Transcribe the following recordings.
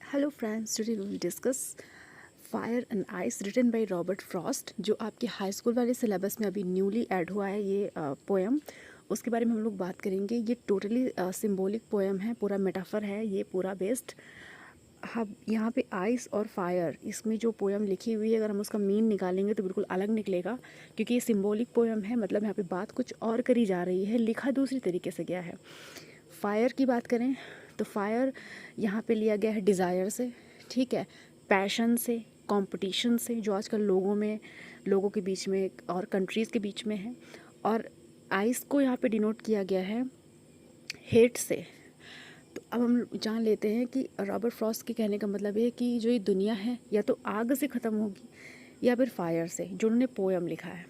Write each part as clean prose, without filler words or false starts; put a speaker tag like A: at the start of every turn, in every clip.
A: Hello friends, today we will discuss Fire and Ice written by Robert Frost, जो आपके high school वाले syllabus में अभी newly add हुआ है। ये पोएम, उसके बारे में हम लोग बात करेंगे। ये टोटली सिंबॉलिक पोएम है, पूरा मेटाफर है ये पूरा बेस्ड। हम यहाँ पे आइस और फायर, इसमें जो पोएम लिखी हुई है, अगर हम उसका मीन निकालेंगे तो बिल्कुल अलग निकलेगा, क्योंकि ये सिंबॉलिक पोएम है। मतलब यहाँ पे बात कुछ और करी जा रही है, लिखा दूसरी तरीके से गया है। फायर की बात करें तो फायर यहाँ पे लिया गया है डिज़ायर से, ठीक है, पैशन से, कंपटीशन से, जो आजकल लोगों के बीच में और कंट्रीज़ के बीच में है। और आइस को यहाँ पे डिनोट किया गया है हेट से। तो अब हम जान लेते हैं कि रॉबर्ट फ्रॉस्ट के कहने का मतलब है कि जो ये दुनिया है या तो आग से ख़त्म होगी या फिर फायर से, जो उन्होंने पोएम लिखा है।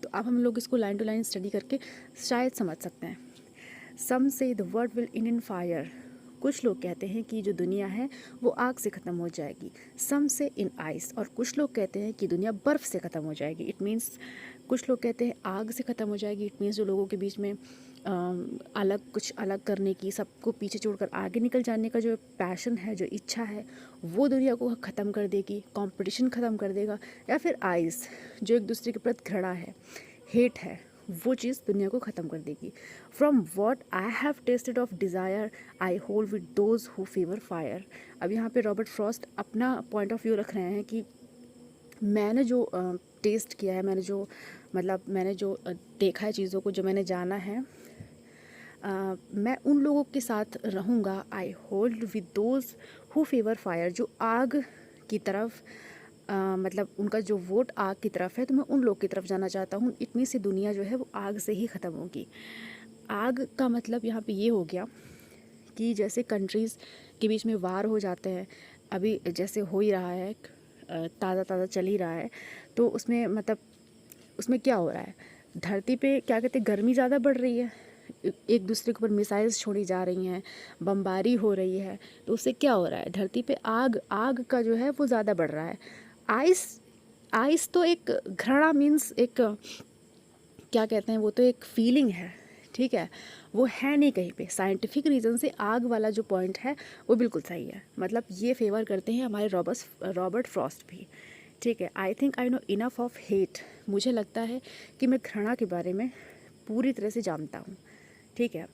A: तो अब हम लोग इसको लाइन टू लाइन स्टडी करके शायद समझ सकते हैं। सम से the world will in in fire, कुछ लोग कहते हैं कि जो दुनिया है वो आग से ख़त्म हो जाएगी। सम से इन आइस, और कुछ लोग कहते हैं कि दुनिया बर्फ़ से ख़त्म हो जाएगी। इट मीन्स कुछ लोग कहते हैं आग से ख़त्म हो जाएगी। इट मीन्स जो लोगों के बीच में कुछ अलग करने की, सबको पीछे छोड़कर आगे निकल जाने का जो पैशन है, जो इच्छा है, वो दुनिया को ख़त्म कर देगी, कंपटीशन ख़त्म कर देगा। या फिर आइस, जो एक दूसरे के प्रति घृणा है, हेट है, वो चीज़ दुनिया को ख़त्म कर देगी। From what I have tested of desire I hold with those who favour fire. अब यहाँ पे रॉबर्ट फ्रॉस्ट अपना पॉइंट ऑफ व्यू रख रहे हैं कि मैंने जो टेस्ट किया है, मैंने जो देखा है चीज़ों को, जो मैंने जाना है, मैं उन लोगों के साथ रहूँगा। I hold with those who favour fire, जो आग की तरफ मतलब उनका जो वोट आग की तरफ है, तो मैं उन लोग की तरफ जाना चाहता हूँ। इतनी सी दुनिया जो है वो आग से ही ख़त्म होगी। आग का मतलब यहाँ पे ये हो गया कि जैसे कंट्रीज़ के बीच में वार हो जाते हैं, अभी जैसे हो ही रहा है, ताज़ा ताज़ा चल ही रहा है। तो उसमें मतलब उसमें क्या हो रहा है, धरती पे क्या कहते हैं, गर्मी ज़्यादा बढ़ रही है, एक दूसरे के ऊपर मिसाइल्स छोड़ी जा रही हैं, बमबारी हो रही है। तो उससे क्या हो रहा है, धरती पे आग का जो है वो ज़्यादा बढ़ रहा है। आइस आइस तो एक घृणा मीन्स एक क्या कहते हैं, वो तो एक फीलिंग है, ठीक है, वो है नहीं कहीं पे। साइंटिफिक रीज़न से आग वाला जो पॉइंट है वो बिल्कुल सही है। मतलब ये फेवर करते हैं हमारे रॉबर्ट फ्रॉस्ट भी, ठीक है। I think I know enough of hate, मुझे लगता है कि मैं घृणा के बारे में पूरी तरह से जानता हूँ, ठीक है।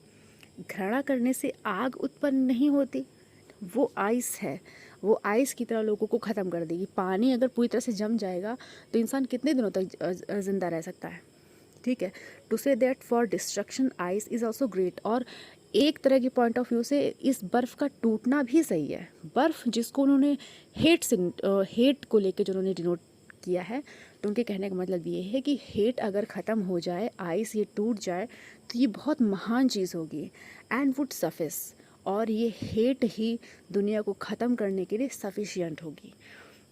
A: घृणा करने से आग उत्पन्न नहीं होती, वो आइस है, वो आइस की तरह लोगों को ख़त्म कर देगी। पानी अगर पूरी तरह से जम जाएगा तो इंसान कितने दिनों तक ज़िंदा रह सकता है, ठीक है। To say that for destruction ice is also great, और एक तरह के पॉइंट ऑफ व्यू से इस बर्फ़ का टूटना भी सही है। बर्फ़ जिसको उन्होंने हेट को लेके जो उन्होंने डिनोट किया है, तो उनके कहने का मतलब ये है कि हेट अगर ख़त्म हो जाए, आइस ये टूट जाए, तो ये बहुत महान चीज़ होगी एंड वुड सफिस, और ये हेट ही दुनिया को ख़त्म करने के लिए सफिशियंट होगी।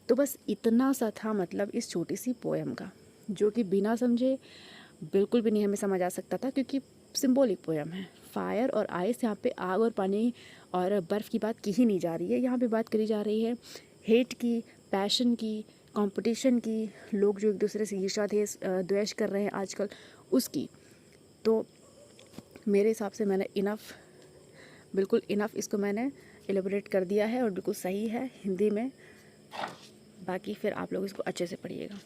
A: तो बस इतना सा था मतलब इस छोटी सी पोएम का, जो कि बिना समझे बिल्कुल भी नहीं हमें समझ आ सकता था, क्योंकि सिंबॉलिक पोएम है। फायर और आइस, यहाँ पे आग और पानी और बर्फ़ की बात की ही नहीं जा रही है। यहाँ पे बात करी जा रही है हेट की, पैशन की, कंपटीशन की, लोग जो एक दूसरे से ईर्ष्या द्वेष कर रहे हैं आजकल, उसकी। तो मेरे हिसाब से मैंने बिल्कुल इनफ इसको मैंने एलेबोरेट कर दिया है, और बिल्कुल सही है हिंदी में। बाकी फिर आप लोग इसको अच्छे से पढ़िएगा।